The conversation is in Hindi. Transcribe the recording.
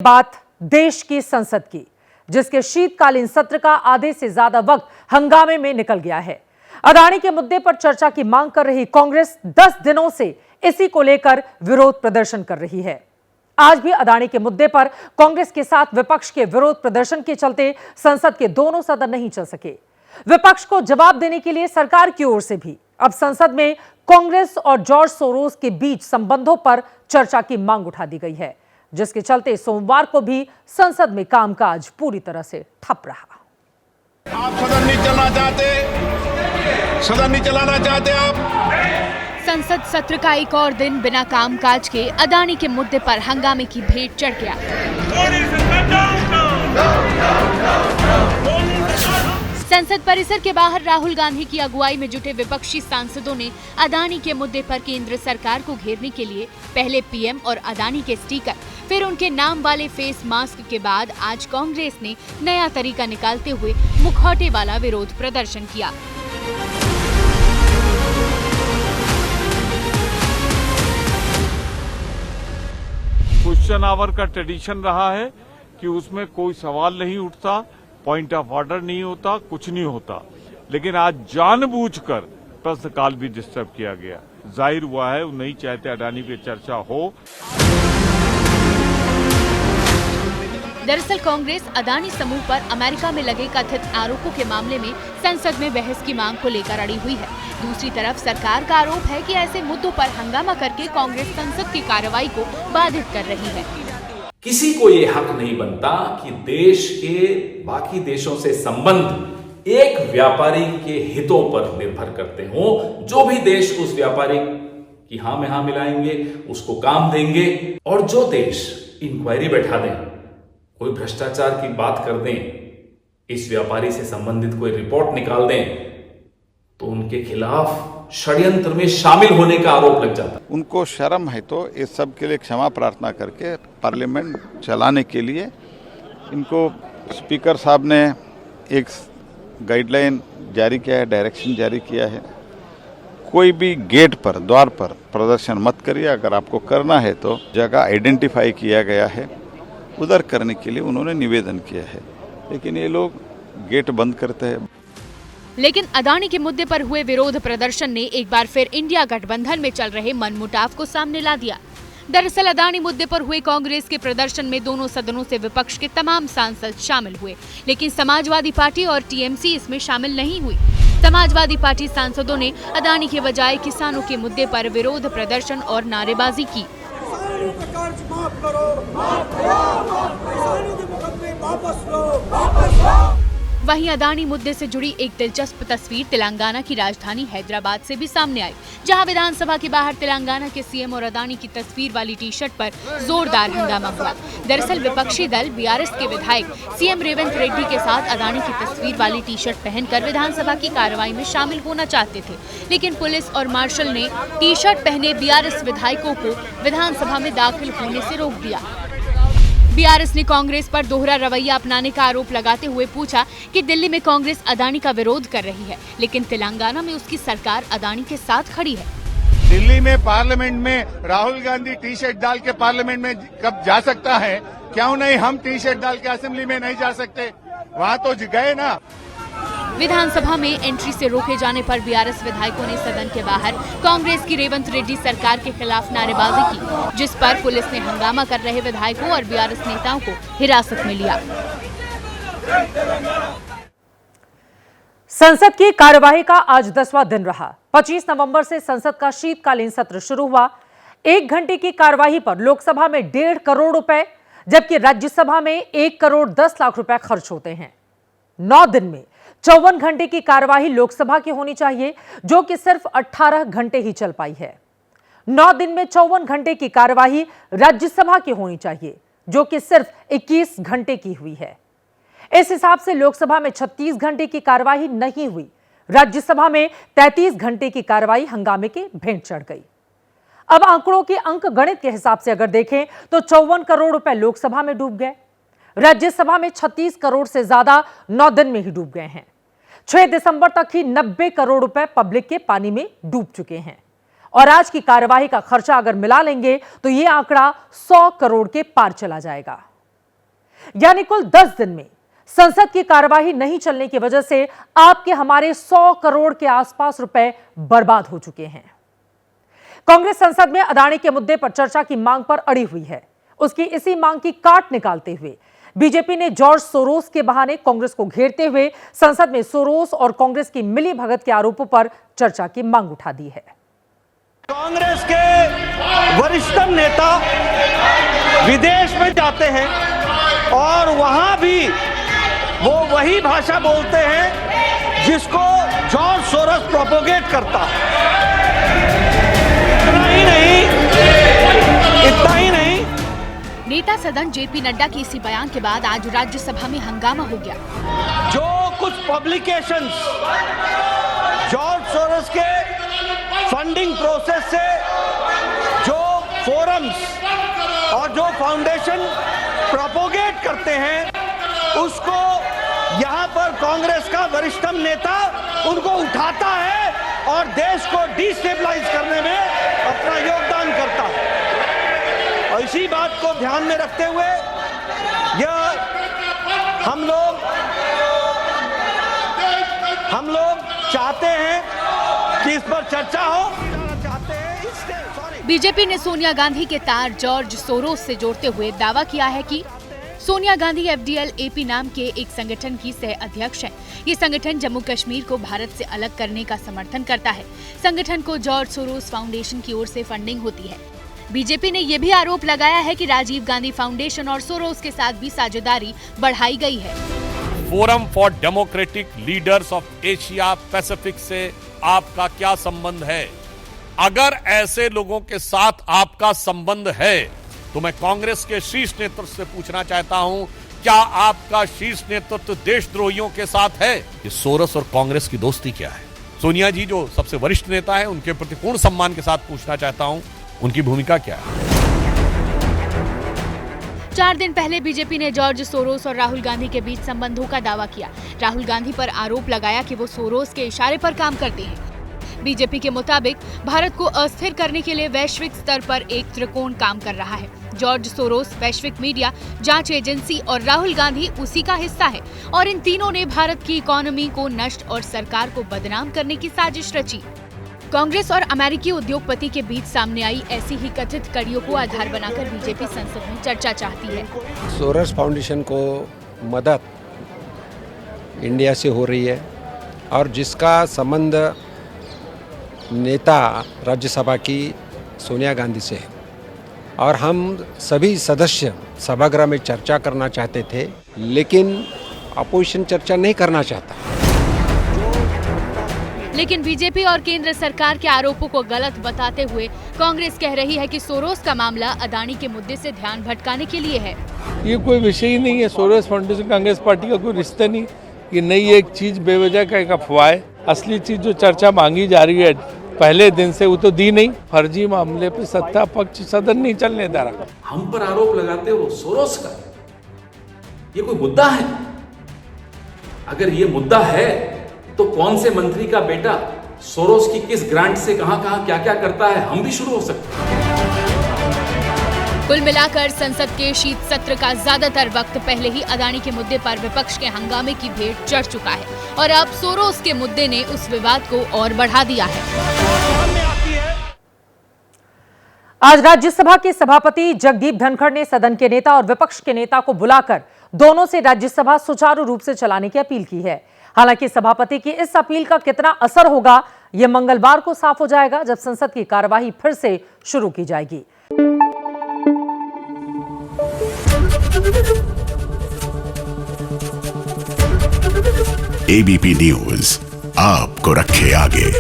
बात देश की संसद की, जिसके शीतकालीन सत्र का आधे से ज्यादा वक्त हंगामे में निकल गया है। अदानी के मुद्दे पर चर्चा की मांग कर रही कांग्रेस 10 दिनों से इसी को लेकर विरोध प्रदर्शन कर रही है। आज भी अदानी के मुद्दे पर कांग्रेस के साथ विपक्ष के विरोध प्रदर्शन के चलते संसद के दोनों सदन नहीं चल सके। विपक्ष को जवाब देने के लिए सरकार की ओर से भी अब संसद में कांग्रेस और जॉर्ज सोरोस के बीच संबंधों पर चर्चा की मांग उठा दी गई है, जिसके चलते सोमवार को भी संसद में कामकाज पूरी तरह से ठप रहा। आप सदन नहीं चलना चाहते, सदन नहीं चलाना चाहते आप। संसद सत्र का एक और दिन बिना कामकाज के अदानी के मुद्दे पर हंगामे की भेंट चढ़ गया। संसद परिसर के बाहर राहुल गांधी की अगुवाई में जुटे विपक्षी सांसदों ने अदानी के मुद्दे पर केंद्र सरकार को घेरने के लिए पहले पीएम और अदानी के स्टिकर, फिर उनके नाम वाले फेस मास्क के बाद आज कांग्रेस ने नया तरीका निकालते हुए मुखौटे वाला विरोध प्रदर्शन किया। क्वेश्चन आवर का ट्रेडिशन रहा है कि उसमें कोई सवाल नहीं उठता, पॉइंट ऑफ ऑर्डर नहीं होता, कुछ नहीं होता, लेकिन आज जानबूझकर प्रश्नकाल भी डिस्टर्ब किया गया। जाहिर हुआ है वो नहीं चाहते अडानी पे चर्चा हो। दरअसल कांग्रेस अदानी समूह पर अमेरिका में लगे कथित आरोपों के मामले में संसद में बहस की मांग को लेकर अड़ी हुई है। दूसरी तरफ सरकार का आरोप है कि ऐसे मुद्दों पर हंगामा करके कांग्रेस संसद की कार्रवाई को बाधित कर रही है। किसी को ये हक नहीं बनता कि देश के बाकी देशों से संबंध एक व्यापारी के हितों पर निर्भर करते हों। जो भी देश उस व्यापारी की हाँ में हाँ मिलाएंगे, उसको काम देंगे, और जो देश इंक्वायरी बैठा दें, कोई भ्रष्टाचार की बात कर दें, इस व्यापारी से संबंधित कोई रिपोर्ट निकाल दें, तो उनके खिलाफ षड्यंत्र में शामिल होने का आरोप लग जाता है। उनको शर्म है तो इस सब के लिए क्षमा प्रार्थना करके पार्लियामेंट चलाने के लिए इनको स्पीकर साहब ने एक गाइडलाइन जारी किया है, डायरेक्शन जारी किया है। कोई भी गेट पर, द्वार पर प्रदर्शन मत करिए। अगर आपको करना है तो जगह आइडेंटिफाई किया गया है, उधर करने के लिए उन्होंने निवेदन किया है, लेकिन ये लोग गेट बंद करते हैं। लेकिन अदानी के मुद्दे पर हुए विरोध प्रदर्शन ने एक बार फिर इंडिया गठबंधन में चल रहे मनमुटाव को सामने ला दिया। दरअसल अदानी मुद्दे पर हुए कांग्रेस के प्रदर्शन में दोनों सदनों से विपक्ष के तमाम सांसद शामिल हुए, लेकिन समाजवादी पार्टी और टीएमसी इसमें शामिल नहीं हुई। समाजवादी पार्टी सांसदों ने अदानी के बजाय किसानों के मुद्दे पर विरोध प्रदर्शन और नारेबाजी की। वहीं अदानी मुद्दे से जुड़ी एक दिलचस्प तस्वीर तेलंगाना की राजधानी हैदराबाद से भी सामने आई, जहां विधानसभा के बाहर तेलंगाना के सीएम और अदानी की तस्वीर वाली टी शर्ट पर जोरदार हंगामा हुआ। दरअसल विपक्षी दल बीआरएस के विधायक सीएम रेवंत रेड्डी के साथ अदानी की तस्वीर वाली टी शर्ट पहनकर विधानसभा की कार्रवाई में शामिल होना चाहते थे, लेकिन पुलिस और मार्शल ने टी शर्ट पहने बीआरएस विधायकों को विधानसभा में दाखिल होने से रोक दिया। बीआरएस ने कांग्रेस पर दोहरा रवैया अपनाने का आरोप लगाते हुए पूछा कि दिल्ली में कांग्रेस अदानी का विरोध कर रही है, लेकिन तेलंगाना में उसकी सरकार अदानी के साथ खड़ी है। दिल्ली में पार्लियामेंट में राहुल गांधी टी शर्ट डाल के पार्लियामेंट में कब जा सकता है? क्यों नहीं हम टी शर्ट डाल के असेंबली में नहीं जा सकते? वहाँ तो गए ना। विधानसभा में एंट्री से रोके जाने पर बीआरएस विधायकों ने सदन के बाहर कांग्रेस की रेवंत रेड्डी सरकार के खिलाफ नारेबाजी की, जिस पर पुलिस ने हंगामा कर रहे विधायकों और बीआरएस नेताओं को हिरासत में लिया। संसद की कार्यवाही का आज 10वां दिन रहा। 25 नवंबर से संसद का शीतकालीन सत्र शुरू हुआ। 1 घंटे की कार्यवाही पर लोकसभा में 1.5 करोड़ रुपए, जबकि राज्यसभा में 1 करोड़ 10 लाख रुपए खर्च होते हैं। 9 दिन में 54 घंटे की कार्यवाही लोकसभा की होनी चाहिए, जो कि सिर्फ 18 घंटे ही चल पाई है। 9 दिन में 54 घंटे की कार्यवाही राज्यसभा की होनी चाहिए, जो कि सिर्फ 21 घंटे की हुई है। इस हिसाब से लोकसभा में 36 घंटे की कार्यवाही नहीं हुई। राज्यसभा में 33 घंटे की कार्यवाही हंगामे के भेंट चढ़ गई। अब आंकड़ों के अंक गणित के हिसाब से अगर देखें तो 54 करोड़ रुपए लोकसभा में डूब गए। राज्यसभा में 36 करोड़ से ज्यादा 9 दिन में ही डूब गए हैं। 6 दिसंबर तक ही 90 करोड़ रुपए पब्लिक के पानी में डूब चुके हैं। और आज की कार्यवाही का खर्चा अगर मिला लेंगे तो यह आंकड़ा 100 करोड़ के पार चला जाएगा। यानी कुल 10 दिन में संसद की कार्यवाही नहीं चलने की वजह से आपके हमारे 100 करोड़ के आसपास रुपए बर्बाद हो चुके हैं। कांग्रेस संसद में अदानी के मुद्दे पर चर्चा की मांग पर अड़ी हुई है। उसकी इसी मांग की काट निकालते हुए बीजेपी ने जॉर्ज सोरोस के बहाने कांग्रेस को घेरते हुए संसद में सोरोस और कांग्रेस की मिली भगत के आरोपों पर चर्चा की मांग उठा दी है। कांग्रेस के वरिष्ठतम नेता विदेश में जाते हैं और वहां भी वो वही भाषा बोलते हैं जिसको जॉर्ज सोरोस प्रोपोगेट करता है। इतना ही नहीं। नेता सदन जेपी नड्डा के इसी बयान के बाद आज राज्यसभा में हंगामा हो गया। जो कुछ पब्लिकेशंस जॉर्ज सोरोस के फंडिंग प्रोसेस से जो फोरम्स और जो फाउंडेशन प्रोपोगेट करते हैं उसको यहां पर कांग्रेस का वरिष्ठतम नेता उनको उठाता है और देश को डिस्टेबलाइज करने में अपना योगदान करता है। और इसी बात को ध्यान में रखते हुए यह हम लोग चाहते हैं कि इस पर चर्चा हो। बीजेपी ने सोनिया गांधी के तार जॉर्ज सोरोस से जोड़ते हुए दावा किया है कि सोनिया गांधी एफडीएल एपी नाम के एक संगठन की सह अध्यक्ष हैं। ये संगठन जम्मू कश्मीर को भारत से अलग करने का समर्थन करता है। संगठन को जॉर्ज सोरोस फाउंडेशन की ओर से फंडिंग होती है। बीजेपी ने यह भी आरोप लगाया है कि राजीव गांधी फाउंडेशन और सोरोस के साथ भी साझेदारी बढ़ाई गई है। Forum for democratic leaders of Asia Pacific से आपका क्या संबंध है? अगर ऐसे लोगों के साथ आपका संबंध है तो मैं कांग्रेस के शीर्ष नेतृत्व से पूछना चाहता हूं, क्या आपका शीर्ष नेतृत्व देशद्रोहियों के साथ है? ये सोरोस और कांग्रेस की दोस्ती क्या है? सोनिया जी जो सबसे वरिष्ठ नेता है उनके प्रति पूर्ण सम्मान के साथ पूछना चाहता हूं, उनकी भूमिका क्या है? 4 दिन पहले बीजेपी ने जॉर्ज सोरोस और राहुल गांधी के बीच संबंधों का दावा किया। राहुल गांधी पर आरोप लगाया कि वो सोरोस के इशारे पर काम करते हैं। बीजेपी के मुताबिक भारत को अस्थिर करने के लिए वैश्विक स्तर पर एक त्रिकोण काम कर रहा है। जॉर्ज सोरोस, वैश्विक मीडिया, जांच एजेंसी और राहुल गांधी उसी का हिस्सा है और इन तीनों ने भारत की इकोनॉमी को नष्ट और सरकार को बदनाम करने की साजिश रची। कांग्रेस और अमेरिकी उद्योगपति के बीच सामने आई ऐसी ही कथित कड़ियों को आधार बनाकर बीजेपी संसद में चर्चा चाहती है। सोरोस फाउंडेशन को मदद इंडिया से हो रही है और जिसका संबंध नेता राज्यसभा की सोनिया गांधी से है और हम सभी सदस्य सभागृह में चर्चा करना चाहते थे, लेकिन अपोजिशन चर्चा नहीं करना चाहता। लेकिन बीजेपी और केंद्र सरकार के आरोपों को गलत बताते हुए कांग्रेस कह रही है कि सोरोस का मामला अदानी के मुद्दे से ध्यान भटकाने के लिए है। ये कोई विषय ही नहीं है। सोरोस फाउंडेशन कांग्रेस पार्टी का कोई रिश्ता नहीं। ये नई एक चीज बेवजह का एक अफवाह है। असली चीज जो चर्चा मांगी जा रही है पहले दिन से वो तो दी नहीं। फर्जी मामले पे सत्ता पक्ष सदन नहीं चलने दे रहा। हम पर आरोप लगाते हो सोरोस का, ये कोई मुद्दा है? अगर ये मुद्दा है तो कौन से मंत्री का बेटा सोरोस की किस ग्रांट से कहां क्या क्या करता है, हम भी शुरू हो सकते हैं। कुल मिलाकर संसद के शीत सत्र का ज्यादातर वक्त पहले ही अदानी के मुद्दे पर विपक्ष के हंगामे की भेंट चढ़ चुका है और अब सोरोस के मुद्दे ने उस विवाद को और बढ़ा दिया है। आज राज्यसभा के सभापति जगदीप धनखड़ ने सदन के नेता और विपक्ष के नेता को बुलाकर दोनों से राज्यसभा सुचारू रूप से चलाने की अपील की है। हालांकि सभापति की इस अपील का कितना असर होगा यह मंगलवार को साफ हो जाएगा, जब संसद की कार्यवाही फिर से शुरू की जाएगी। एबीपी न्यूज आपको रखे आगे।